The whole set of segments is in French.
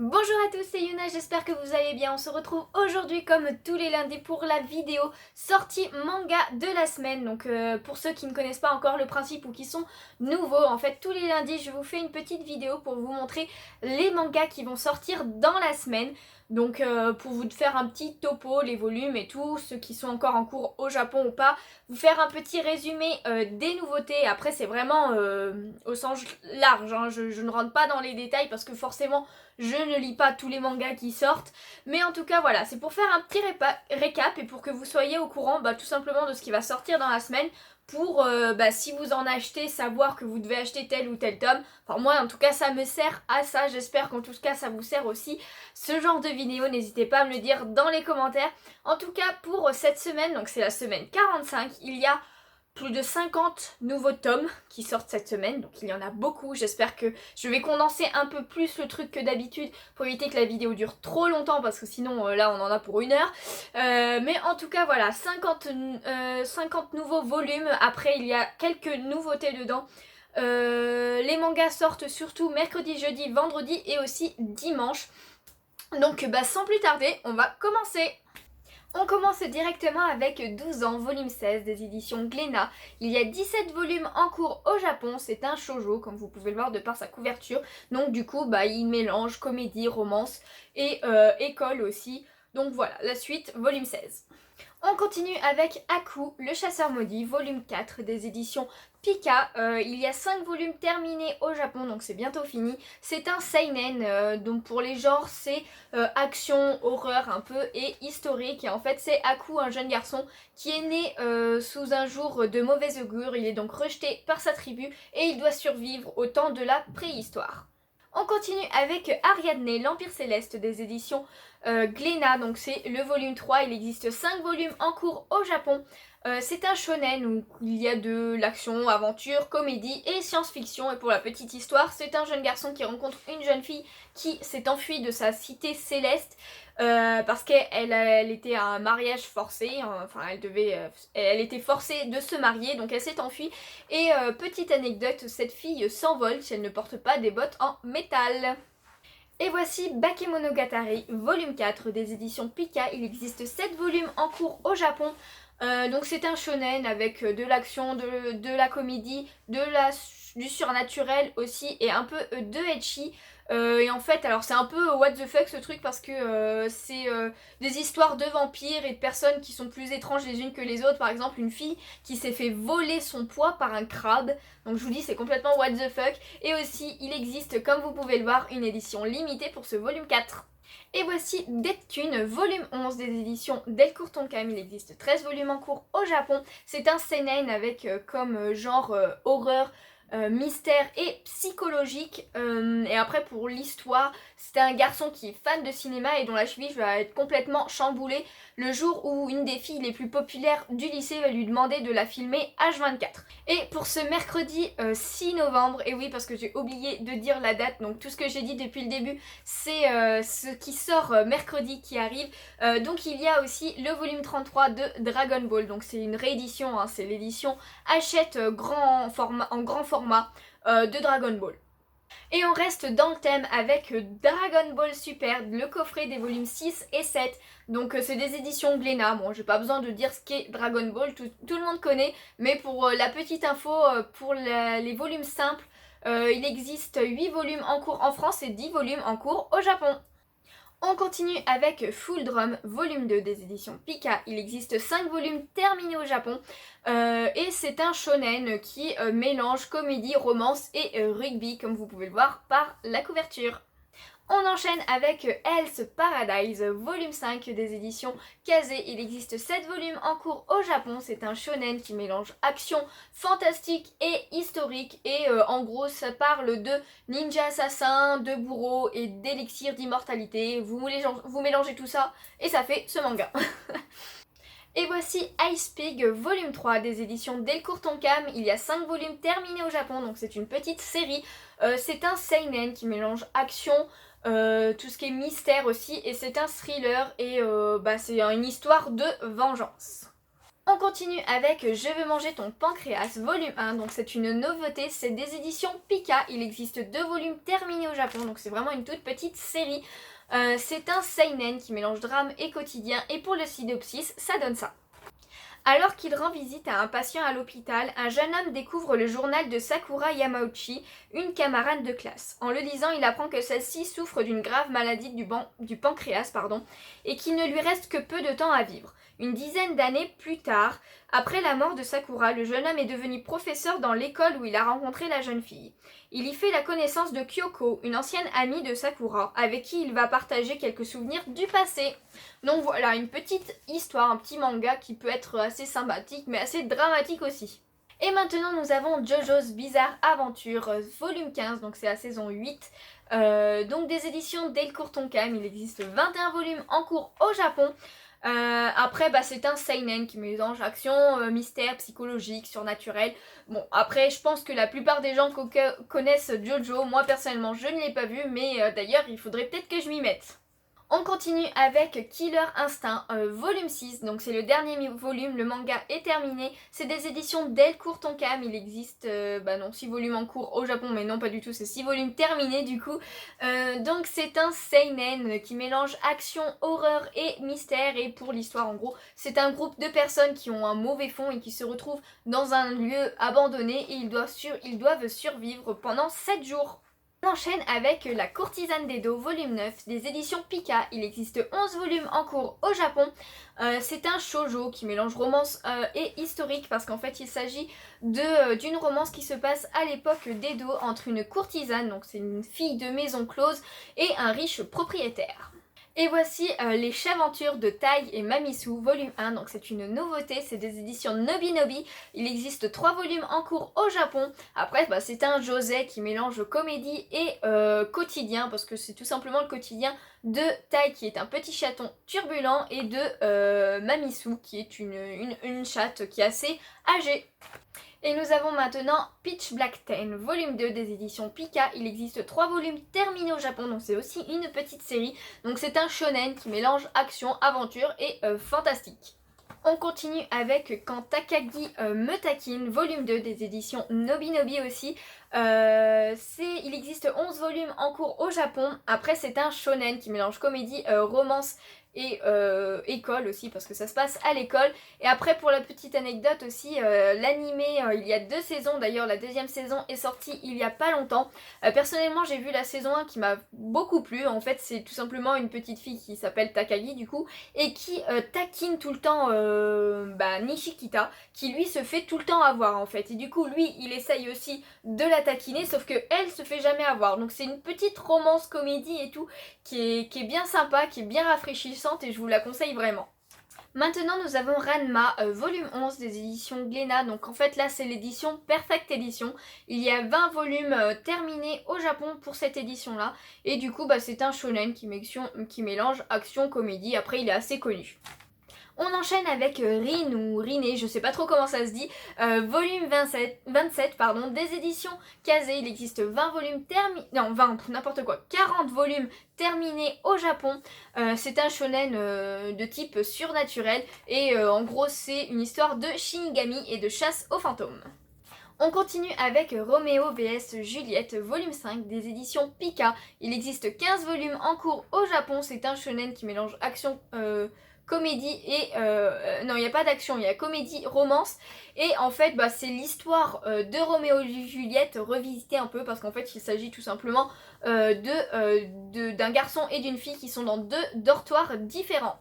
Bonjour à tous, c'est Yuna, j'espère que vous allez bien. On se retrouve aujourd'hui comme tous les lundis pour la vidéo sortie manga de la semaine. Donc pour ceux qui ne connaissent pas encore le principe ou qui sont nouveaux, en fait tous les lundis je vous fais une petite vidéo pour vous montrer les mangas qui vont sortir dans la semaine. Donc pour vous faire un petit topo, les volumes et tout, ceux qui sont encore en cours au Japon ou pas, vous faire un petit résumé des nouveautés. Après c'est vraiment au sens large, hein. Je ne rentre pas dans les détails parce que forcément je ne lis pas tous les mangas qui sortent, mais en tout cas voilà, c'est pour faire un petit récap et pour que vous soyez au courant tout simplement de ce qui va sortir dans la semaine, pour si vous en achetez, savoir que vous devez acheter tel ou tel tome. Enfin moi en tout cas ça me sert à ça, j'espère qu'en tout cas ça vous sert aussi ce genre de vidéo, n'hésitez pas à me le dire dans les commentaires. En tout cas pour cette semaine, donc c'est la semaine 45, il y a plus de 50 nouveaux tomes qui sortent cette semaine, donc il y en a beaucoup. J'espère que je vais condenser un peu plus le truc que d'habitude pour éviter que la vidéo dure trop longtemps parce que sinon là on en a pour 1 heure. Mais en tout cas voilà, 50 nouveaux volumes. Après il y a quelques nouveautés dedans. Les mangas sortent surtout mercredi, jeudi, vendredi et aussi dimanche. Donc sans plus tarder, on va commencer. On commence directement avec 12 ans, volume 16 des éditions Glénat. Il y a 17 volumes en cours au Japon, c'est un shoujo comme vous pouvez le voir de par sa couverture. Donc du coup il mélange comédie, romance et école aussi. Donc voilà, la suite, volume 16. On continue avec Aku, le chasseur maudit, volume 4 des éditions Pika. Il y a 5 volumes terminés au Japon, donc c'est bientôt fini. C'est un seinen, donc pour les genres c'est action, horreur un peu et historique. Et en fait c'est Aku, un jeune garçon qui est né sous un jour de mauvais augure. Il est donc rejeté par sa tribu et il doit survivre au temps de la préhistoire. On continue avec Ariadne, l'Empire Céleste des éditions Glénat, donc c'est le volume 3, il existe 5 volumes en cours au Japon. C'est un shonen où il y a de l'action, aventure, comédie et science-fiction. Et pour la petite histoire, c'est un jeune garçon qui rencontre une jeune fille qui s'est enfuie de sa cité céleste parce qu'elle était à un mariage forcé, hein. Enfin elle était forcée de se marier, donc elle s'est enfuie. Et petite anecdote, cette fille s'envole si elle ne porte pas des bottes en métal. Et voici Bakemonogatari, volume 4 des éditions Pika. Il existe 7 volumes en cours au Japon. Donc c'est un shonen avec de l'action, de la comédie, du surnaturel aussi et un peu de ecchi. Et en fait, alors c'est un peu what the fuck ce truc parce que c'est des histoires de vampires et de personnes qui sont plus étranges les unes que les autres. Par exemple, une fille qui s'est fait voler son poids par un crabe. Donc je vous dis, c'est complètement what the fuck. Et aussi, il existe, comme vous pouvez le voir, une édition limitée pour ce volume 4. Et voici Deathtune, volume 11 des éditions Delcourt Tonkam. Il existe 13 volumes en cours au Japon. C'est un seinen avec comme genre horreur, mystère et psychologique. Et après pour l'histoire, c'est un garçon qui est fan de cinéma et dont la cheville va être complètement chamboulée le jour où une des filles les plus populaires du lycée va lui demander de la filmer H24. Et pour ce mercredi 6 novembre, et oui parce que j'ai oublié de dire la date, donc tout ce que j'ai dit depuis le début c'est ce qui sort mercredi qui arrive. Donc il y a aussi le volume 33 de Dragon Ball, donc c'est une réédition, hein, c'est l'édition Hachette en grand format de Dragon Ball. Et on reste dans le thème avec Dragon Ball Super, le coffret des volumes 6 et 7. Donc c'est des éditions Glénat. Bon, j'ai pas besoin de dire ce qu'est Dragon Ball, tout le monde connaît. Mais pour la petite info, pour les volumes simples, il existe 8 volumes en cours en France et 10 volumes en cours au Japon. On continue avec Full Drum, volume 2 des éditions Pika. Il existe 5 volumes terminés au Japon. Et c'est un shonen qui mélange comédie, romance et rugby, comme vous pouvez le voir par la couverture. On enchaîne avec Hell's Paradise, volume 5 des éditions Kaze. Il existe 7 volumes en cours au Japon. C'est un shonen qui mélange action, fantastique et historique. Et en gros, ça parle de ninja assassins, de bourreaux et d'élixirs d'immortalité. Vous mélangez tout ça et ça fait ce manga. Et voici Ice Pig, volume 3 des éditions Delcourt Tonkam. Il y a 5 volumes terminés au Japon, donc c'est une petite série. C'est un seinen qui mélange action, tout ce qui est mystère aussi, et c'est un thriller et c'est une histoire de vengeance. On continue avec Je veux manger ton pancréas, volume 1, donc c'est une nouveauté, c'est des éditions Pika, il existe 2 volumes terminés au Japon, donc c'est vraiment une toute petite série. C'est un seinen qui mélange drame et quotidien, et pour le synopsis, ça donne ça. Alors qu'il rend visite à un patient à l'hôpital, un jeune homme découvre le journal de Sakura Yamauchi, une camarade de classe. En le lisant, il apprend que celle-ci souffre d'une grave maladie du pancréas, et qu'il ne lui reste que peu de temps à vivre. Une dizaine d'années plus tard, après la mort de Sakura, le jeune homme est devenu professeur dans l'école où il a rencontré la jeune fille. Il y fait la connaissance de Kyoko, une ancienne amie de Sakura, avec qui il va partager quelques souvenirs du passé. Donc voilà, une petite histoire, un petit manga qui peut être assez sympathique mais assez dramatique aussi. Et maintenant nous avons JoJo's Bizarre Adventure, volume 15, donc c'est la saison 8. Donc des éditions Delcourt Tonkam, il existe 21 volumes en cours au Japon. Après c'est un seinen qui mélange action, mystère, psychologique, surnaturel. Bon après je pense que la plupart des gens connaissent JoJo, moi personnellement je ne l'ai pas vu mais d'ailleurs il faudrait peut-être que je m'y mette. On continue avec Killer Instinct, volume 6, donc c'est le dernier volume, le manga est terminé, c'est des éditions Delcourt Tonkam, il existe 6 volumes en cours au Japon, mais non pas du tout, c'est 6 volumes terminés du coup. Donc c'est un seinen qui mélange action, horreur et mystère, et pour l'histoire en gros, c'est un groupe de personnes qui ont un mauvais fond et qui se retrouvent dans un lieu abandonné et ils doivent survivre pendant 7 jours. On enchaîne avec La courtisane d'Edo, volume 9, des éditions Pika. Il existe 11 volumes en cours au Japon. C'est un shoujo qui mélange romance et historique parce qu'en fait il s'agit d'une romance qui se passe à l'époque d'Edo entre une courtisane, donc c'est une fille de maison close, et un riche propriétaire. Et voici les Chaventures de Tai et Mamisu, volume 1, donc c'est une nouveauté, c'est des éditions Nobinobi. Il existe 3 volumes en cours au Japon. Après c'est un josei qui mélange comédie et quotidien, parce que c'est tout simplement le quotidien de Tai qui est un petit chaton turbulent et de Mamisu qui est une chatte qui est assez âgée. Et nous avons maintenant Pitch Black 10, volume 2 des éditions Pika. Il existe 3 volumes terminés au Japon, donc c'est aussi une petite série. Donc c'est un shonen qui mélange action, aventure et fantastique. On continue avec Quand Takagi me taquine, volume 2 des éditions Nobinobi aussi. Il existe 11 volumes en cours au Japon. Après c'est un shonen qui mélange comédie, romance et école aussi parce que ça se passe à l'école. Et après pour la petite anecdote aussi, l'animé, il y a 2 saisons, d'ailleurs la deuxième saison est sortie il y a pas longtemps. Personnellement j'ai vu la saison 1 qui m'a beaucoup plu. En fait c'est tout simplement une petite fille qui s'appelle Takagi du coup et qui taquine tout le temps Nishikita, qui lui se fait tout le temps avoir en fait. Et du coup lui il essaye aussi de la taquiner sauf que elle se fait jamais avoir. Donc c'est une petite romance comédie et tout qui est bien sympa, qui est bien rafraîchissante et je vous la conseille vraiment. Maintenant nous avons Ranma, volume 11 des éditions Glénat, donc en fait là c'est l'édition Perfect Edition. Il y a 20 volumes terminés au Japon pour cette édition là et du coup c'est un shonen qui mélange action, comédie, après il est assez connu. On enchaîne avec Rin ou Riné, je sais pas trop comment ça se dit, volume 27 des éditions Kazé. Il existe 20 volumes n'importe quoi, 40 volumes terminés au Japon. C'est un shonen de type surnaturel et en gros c'est une histoire de Shinigami et de chasse aux fantômes. On continue avec Roméo vs Juliette, volume 5 des éditions Pika. Il existe 15 volumes en cours au Japon, c'est un shonen qui mélange action, comédie et... non, il n'y a pas d'action, il y a comédie, romance. Et en fait, c'est l'histoire de Roméo et Juliette revisitée un peu parce qu'en fait, il s'agit tout simplement d'un garçon et d'une fille qui sont dans 2 dortoirs différents.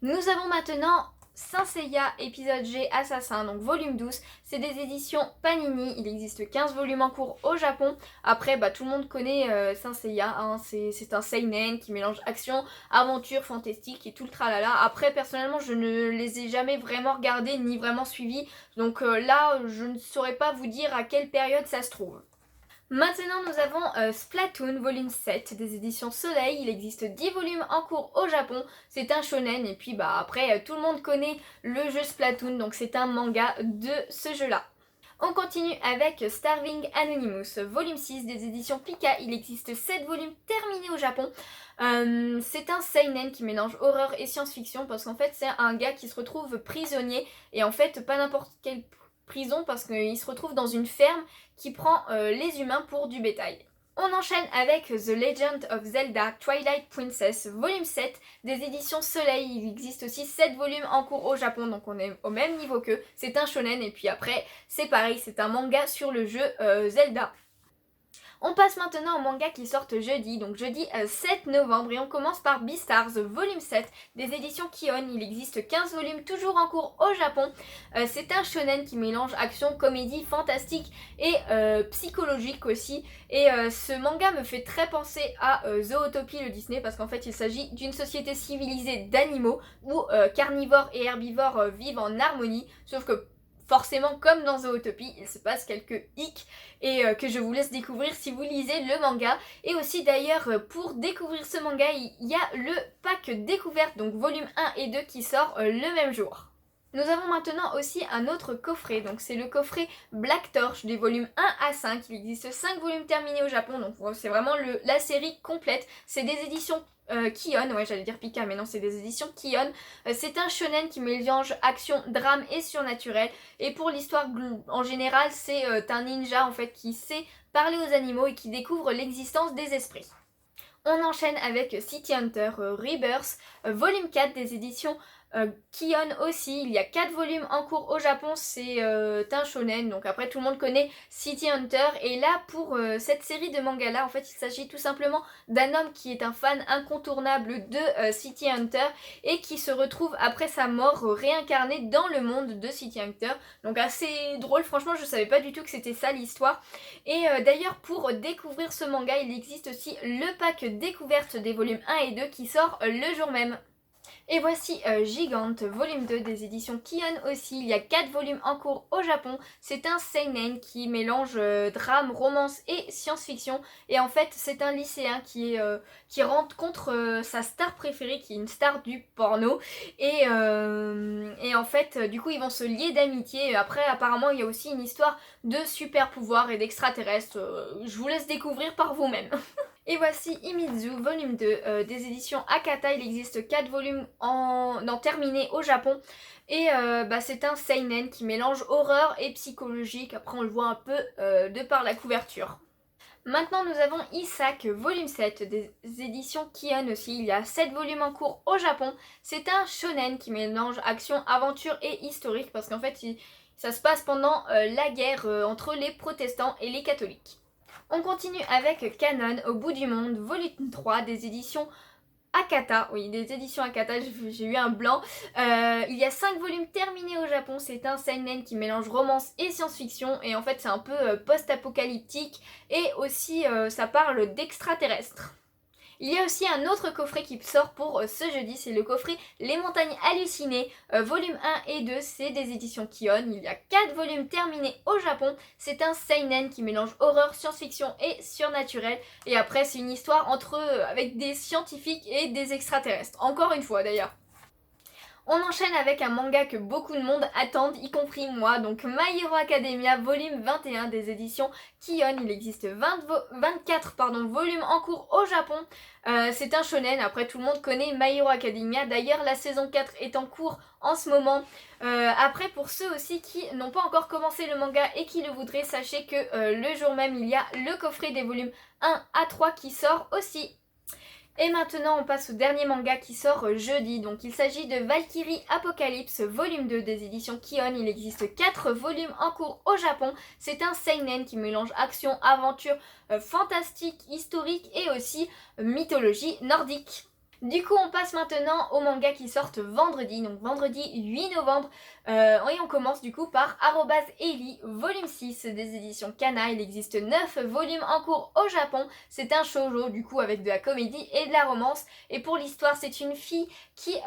Nous avons maintenant Saint Seiya épisode G Assassin, donc volume 12, c'est des éditions Panini, il existe 15 volumes en cours au Japon. Après tout le monde connaît Saint Seiya, hein. C'est un seinen qui mélange action, aventure, fantastique et tout le tralala. Après personnellement je ne les ai jamais vraiment regardés ni vraiment suivis, donc là je ne saurais pas vous dire à quelle période ça se trouve. Maintenant nous avons Splatoon volume 7 des éditions Soleil, il existe 10 volumes en cours au Japon, c'est un shonen et puis après tout le monde connaît le jeu Splatoon donc c'est un manga de ce jeu là. On continue avec Starving Anonymous, volume 6 des éditions Pika. Il existe 7 volumes terminés au Japon. C'est un seinen qui mélange horreur et science-fiction parce qu'en fait c'est un gars qui se retrouve prisonnier et en fait pas n'importe quelle prison parce qu'il se retrouve dans une ferme qui prend les humains pour du bétail. On enchaîne avec The Legend of Zelda Twilight Princess, volume 7 des éditions Soleil. Il existe aussi 7 volumes en cours au Japon, donc on est au même niveau qu'eux. C'est un shonen et puis après, c'est pareil, c'est un manga sur le jeu Zelda. On passe maintenant au manga qui sortent jeudi, donc jeudi 7 novembre, et on commence par Beastars, volume 7 des éditions Kion. Il existe 15 volumes toujours en cours au Japon. C'est un shonen qui mélange action, comédie, fantastique et psychologique aussi. Et ce manga me fait très penser à Zootopie le Disney parce qu'en fait il s'agit d'une société civilisée d'animaux où carnivores et herbivores vivent en harmonie, sauf que forcément, comme dans Zootopie, il se passe quelques hicks et que je vous laisse découvrir si vous lisez le manga. Et aussi d'ailleurs, pour découvrir ce manga, il y a le pack découverte, donc volume 1 et 2 qui sort le même jour. Nous avons maintenant aussi un autre coffret, donc c'est le coffret Black Torch des volumes 1 à 5. Il existe 5 volumes terminés au Japon, donc c'est vraiment la série complète. C'est des éditions Kion, ouais j'allais dire Pika mais non c'est des éditions Kion. C'est un shonen qui mélange action, drame et surnaturel. Et pour l'histoire en général c'est un ninja en fait qui sait parler aux animaux et qui découvre l'existence des esprits. On enchaîne avec City Hunter Rebirth, volume 4 des éditions Kion aussi. Il y a 4 volumes en cours au Japon, c'est un shonen, donc après tout le monde connaît City Hunter. Et là pour cette série de manga là, en fait il s'agit tout simplement d'un homme qui est un fan incontournable de City Hunter et qui se retrouve après sa mort réincarné dans le monde de City Hunter. Donc assez drôle, franchement je savais pas du tout que c'était ça l'histoire. Et d'ailleurs pour découvrir ce manga il existe aussi le pack découverte des volumes 1 et 2 qui sort le jour même. Et voici Gigante, volume 2 des éditions Kion aussi. Il y a 4 volumes en cours au Japon. C'est un seinen qui mélange drame, romance et science-fiction. Et en fait, c'est un lycéen qui rentre contre sa star préférée, qui est une star du porno. Et en fait, du coup, ils vont se lier d'amitié. Après, apparemment, il y a aussi une histoire de super pouvoirs et d'extraterrestres. Je vous laisse découvrir par vous-même. Et voici Imizu, volume 2 des éditions Akata. Il existe 4 volumes terminés au Japon. Et c'est un seinen qui mélange horreur et psychologique. Après on le voit un peu de par la couverture. Maintenant nous avons Isak, volume 7 des éditions Kion aussi. Il y a 7 volumes en cours au Japon. C'est un shonen qui mélange action, aventure et historique. Parce qu'en fait ça se passe pendant la guerre entre les protestants et les catholiques. On continue avec Canon, au bout du monde, volume 3 des éditions Akata. Oui, des éditions Akata, j'ai eu un blanc. Il y a 5 volumes terminés au Japon. C'est un seinen qui mélange romance et science-fiction. Et en fait, c'est un peu post-apocalyptique. Et aussi, ça parle d'extraterrestres. Il y a aussi un autre coffret qui sort pour ce jeudi, c'est le coffret Les Montagnes Hallucinées, volume 1 et 2, c'est des éditions Kion. Il y a 4 volumes terminés au Japon. C'est un seinen qui mélange horreur, science-fiction et surnaturel. Et après, c'est une histoire avec des scientifiques et des extraterrestres. Encore une fois d'ailleurs. On enchaîne avec un manga que beaucoup de monde attendent, y compris moi, donc My Hero Academia, volume 21 des éditions Kion. Il existe 24 volumes en cours au Japon. C'est un shonen, après tout le monde connaît My Hero Academia. D'ailleurs la saison 4 est en cours en ce moment. Après pour ceux aussi qui n'ont pas encore commencé le manga et qui le voudraient, sachez que le jour même il y a le coffret des volumes 1 à 3 qui sort aussi. Et maintenant on passe au dernier manga qui sort jeudi, donc il s'agit de Valkyrie Apocalypse volume 2 des éditions Kion. Il existe 4 volumes en cours au Japon. C'est un seinen qui mélange action, aventure, fantastique, historique et aussi mythologie nordique. Du coup on passe maintenant aux mangas qui sortent vendredi, donc vendredi 8 novembre. Et on commence du coup par @Eli, volume 6 des éditions Kana. Il existe 9 volumes en cours au Japon. C'est un shoujo du coup avec de la comédie et de la romance. Et pour l'histoire c'est une fille qui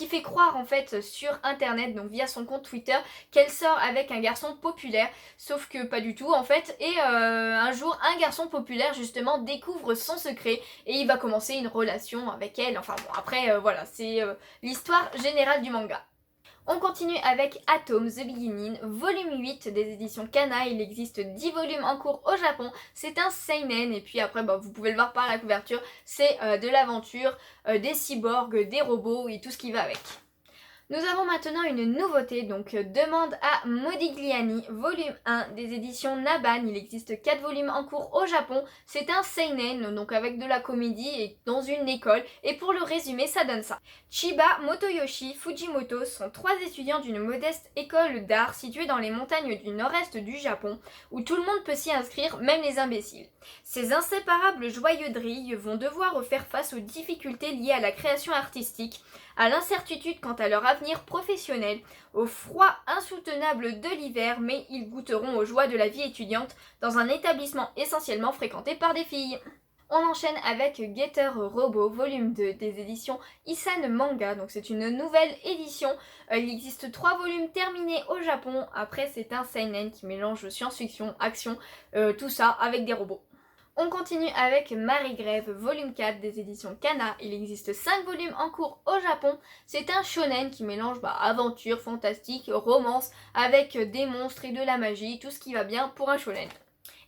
fait croire en fait sur internet, donc via son compte Twitter, qu'elle sort avec un garçon populaire. Sauf que pas du tout en fait. Et un jour un garçon populaire justement découvre son secret et il va commencer une relation avec elle. Enfin bon après voilà, c'est l'histoire générale du manga. On continue avec Atom The Beginning, volume 8 des éditions Kana. Il existe 10 volumes en cours au Japon. C'est un seinen et puis après vous pouvez le voir par la couverture, c'est de l'aventure, des cyborgs, des robots et tout ce qui va avec. Nous avons maintenant une nouveauté, donc Demande à Modigliani, volume 1 des éditions Naban. Il existe 4 volumes en cours au Japon. C'est un seinen, donc avec de la comédie et dans une école. Et pour le résumé, ça donne ça. Chiba, Motoyoshi, Fujimoto sont 3 étudiants d'une modeste école d'art située dans les montagnes du nord-est du Japon, où tout le monde peut s'y inscrire, même les imbéciles. Ces inséparables joyeux drilles vont devoir faire face aux difficultés liées à la création artistique, à l'incertitude quant à leur avenir professionnel, au froid insoutenable de l'hiver, mais ils goûteront aux joies de la vie étudiante dans un établissement essentiellement fréquenté par des filles. On enchaîne avec Getter Robot, volume 2 des éditions Isan Manga, donc c'est une nouvelle édition. Il existe 3 volumes terminés au Japon. Après, c'est un seinen qui mélange science-fiction, action, tout ça avec des robots. On continue avec Marie Grève, volume 4 des éditions Kana. Il existe 5 volumes en cours au Japon. C'est un shonen qui mélange aventure, fantastique, romance, avec des monstres et de la magie, tout ce qui va bien pour un shonen.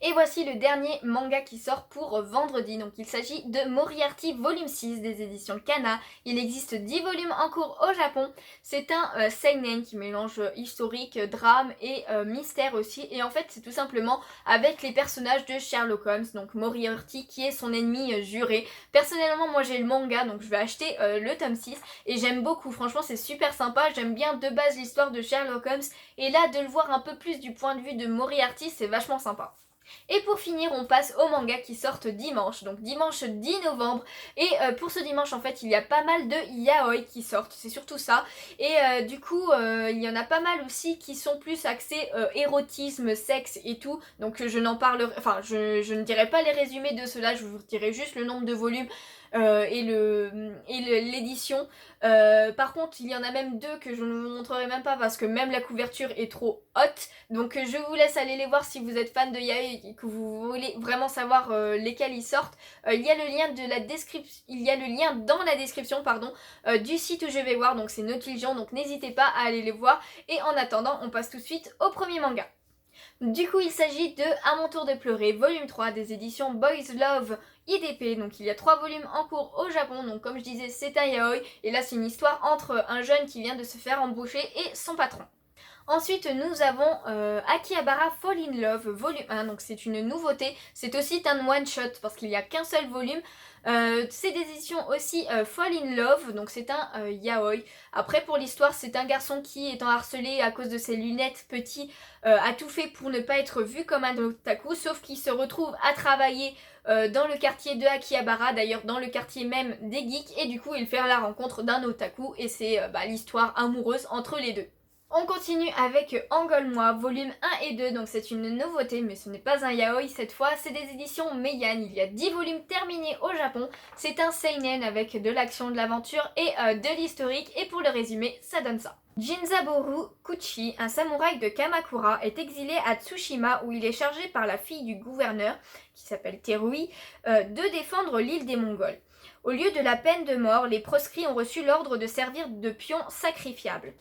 Et voici le dernier manga qui sort pour vendredi, donc il s'agit de Moriarty volume 6 des éditions Kana. Il existe 10 volumes en cours au Japon. C'est un seinen qui mélange historique, drame et mystère aussi. Et en fait c'est tout simplement avec les personnages de Sherlock Holmes, donc Moriarty qui est son ennemi juré. Personnellement moi j'ai le manga, donc je vais acheter le tome 6 et j'aime beaucoup, franchement c'est super sympa. J'aime bien de base l'histoire de Sherlock Holmes et là de le voir un peu plus du point de vue de Moriarty, c'est vachement sympa. Et pour finir, on passe aux mangas qui sortent dimanche, donc dimanche 10 novembre. Et pour ce dimanche, en fait, il y a pas mal de yaoi qui sortent, c'est surtout ça. Et du coup, il y en a pas mal aussi qui sont plus axés érotisme, sexe et tout. Donc je n'en parlerai, enfin, je ne dirai pas les résumés de cela, je vous dirai juste le nombre de volumes. Et l'édition. Par contre, il y en a même 2 que je ne vous montrerai même pas parce que même la couverture est trop haute. Donc je vous laisse aller les voir si vous êtes fan de yaoi et que vous voulez vraiment savoir lesquels ils sortent. Il y a le lien de la description, il y a le lien dans la description du site où je vais voir. Donc c'est Nautilgion, donc n'hésitez pas à aller les voir. Et en attendant, on passe tout de suite au premier manga. Du coup, il s'agit de À mon tour de pleurer, volume 3 des éditions Boys Love IDP. Donc il y a 3 volumes en cours au Japon. Donc comme je disais, c'est un yaoi. Et là, c'est une histoire entre un jeune qui vient de se faire embaucher et son patron. Ensuite, nous avons Akihabara Fall in Love, volume 1, donc c'est une nouveauté. C'est aussi un one-shot parce qu'il n'y a qu'un seul volume. C'est des éditions aussi Fall in Love, donc c'est un yaoi. Après, pour l'histoire, c'est un garçon qui, étant harcelé à cause de ses lunettes petits, a tout fait pour ne pas être vu comme un otaku, sauf qu'il se retrouve à travailler dans le quartier de Akihabara, d'ailleurs dans le quartier même des geeks, et du coup, il fait la rencontre d'un otaku, et c'est l'histoire amoureuse entre les deux. On continue avec Engole-moi, volume 1 et 2, donc c'est une nouveauté, mais ce n'est pas un yaoi cette fois, c'est des éditions Meian. Il y a 10 volumes terminés au Japon, c'est un seinen avec de l'action, de l'aventure et de l'historique, et pour le résumé, ça donne ça. Jinzaboru Kuchi, un samouraï de Kamakura, est exilé à Tsushima où il est chargé par la fille du gouverneur, qui s'appelle Terui, de défendre l'île des Mongols. Au lieu de la peine de mort, les proscrits ont reçu l'ordre de servir de pions sacrifiables.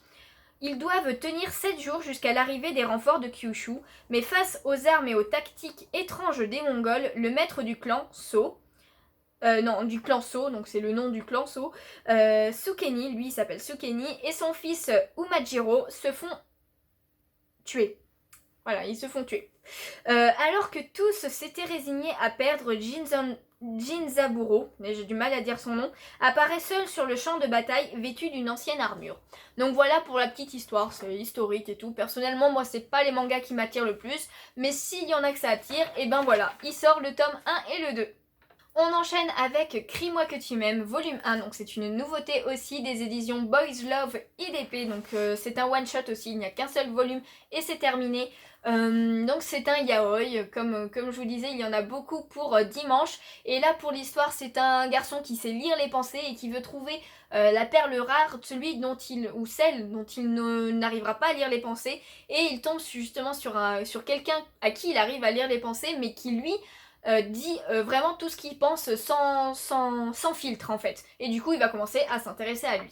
Ils doivent tenir 7 jours jusqu'à l'arrivée des renforts de Kyushu, mais face aux armes et aux tactiques étranges des Mongols, le maître du clan, So, donc c'est le nom du clan So, Sukeni, lui il s'appelle Sukeni, et son fils Umajiro se font tuer. Voilà, ils se font tuer. Alors que tous s'étaient résignés à perdre, Jinzaburo, mais j'ai du mal à dire son nom, apparaît seul sur le champ de bataille vêtu d'une ancienne armure. Donc voilà pour la petite histoire, c'est historique et tout. Personnellement, moi c'est pas les mangas qui m'attirent le plus, mais s'il y en a que ça attire, et ben voilà, il sort le tome 1 et le 2. On enchaîne avec Crie-moi que tu m'aimes, volume 1, donc c'est une nouveauté aussi des éditions Boys Love IDP, donc c'est un one-shot aussi, il n'y a qu'un seul volume et c'est terminé. Donc c'est un yaoi, comme je vous disais, il y en a beaucoup pour dimanche. Et là pour l'histoire, c'est un garçon qui sait lire les pensées et qui veut trouver la perle rare, celui dont ou celle dont il n'arrivera pas à lire les pensées. Et il tombe justement sur quelqu'un à qui il arrive à lire les pensées, mais qui lui dit vraiment tout ce qu'il pense sans filtre en fait. Et du coup il va commencer à s'intéresser à lui.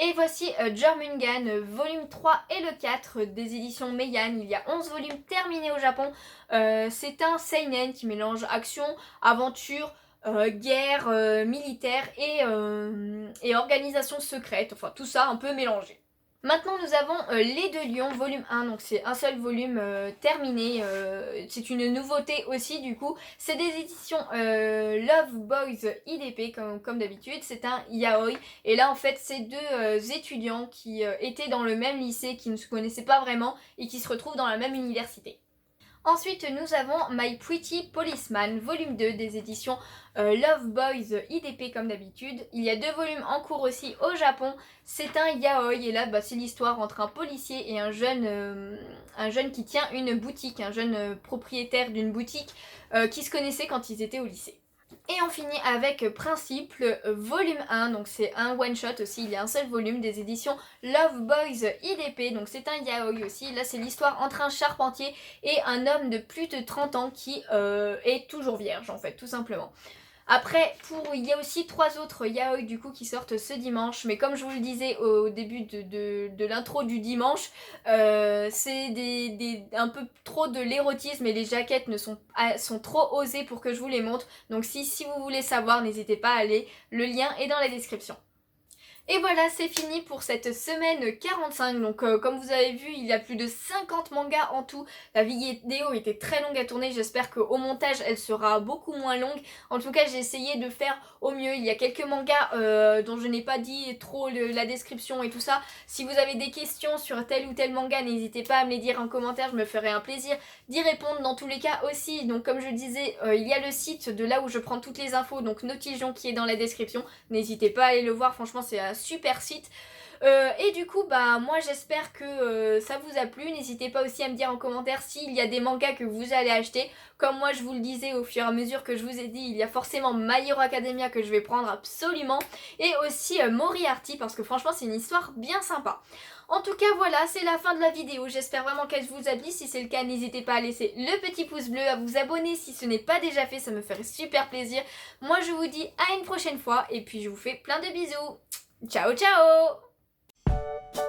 Et voici Jormungand, volume 3 et le 4 des éditions Meian. Il y a 11 volumes terminés au Japon. C'est un seinen qui mélange action, aventure, guerre, militaire et organisation secrète. Enfin tout ça un peu mélangé. Maintenant nous avons Les Deux Lions volume 1, donc c'est un seul volume terminé, c'est une nouveauté aussi du coup, c'est des éditions Love Boys IDP comme d'habitude, c'est un yaoi et là en fait c'est deux étudiants qui étaient dans le même lycée, qui ne se connaissaient pas vraiment et qui se retrouvent dans la même université. Ensuite, nous avons My Pretty Policeman, volume 2 des éditions Love Boys IDP comme d'habitude. Il y a 2 volumes en cours aussi au Japon. C'est un yaoi et là, c'est l'histoire entre un policier et un jeune qui tient une boutique, un jeune propriétaire d'une boutique qui se connaissaient quand ils étaient au lycée. Et on finit avec Principe, volume 1, donc c'est un one-shot aussi, il y a un seul volume des éditions Love Boys IDP, donc c'est un yaoi aussi. Là c'est l'histoire entre un charpentier et un homme de plus de 30 ans qui est toujours vierge en fait, tout simplement. Après, il y a aussi 3 autres yaoi du coup qui sortent ce dimanche, mais comme je vous le disais au début de l'intro du dimanche, c'est un peu trop de l'érotisme et les jaquettes sont trop osées pour que je vous les montre. Donc si vous voulez savoir, n'hésitez pas à aller, le lien est dans la description. Et voilà, c'est fini pour cette semaine 45. Donc comme vous avez vu, il y a plus de 50 mangas en tout. La vidéo était très longue à tourner. J'espère qu'au montage, elle sera beaucoup moins longue. En tout cas, j'ai essayé de faire au mieux. Il y a quelques mangas dont je n'ai pas dit trop la description et tout ça. Si vous avez des questions sur tel ou tel manga, n'hésitez pas à me les dire en commentaire. Je me ferai un plaisir d'y répondre dans tous les cas aussi. Donc comme je disais, il y a le site de là où je prends toutes les infos. Donc Notijon qui est dans la description. N'hésitez pas à aller le voir. Franchement, c'est un super site. Et du coup moi j'espère que ça vous a plu. N'hésitez pas aussi à me dire en commentaire s'il y a des mangas que vous allez acheter. Comme moi je vous le disais au fur et à mesure que je vous ai dit, il y a forcément My Hero Academia que je vais prendre absolument. Et aussi Moriarty parce que franchement c'est une histoire bien sympa. En tout cas voilà, c'est la fin de la vidéo. J'espère vraiment qu'elle vous a plu. Si c'est le cas, n'hésitez pas à laisser le petit pouce bleu, à vous abonner si ce n'est pas déjà fait, ça me ferait super plaisir. Moi je vous dis à une prochaine fois et puis je vous fais plein de bisous. Ciao ciao!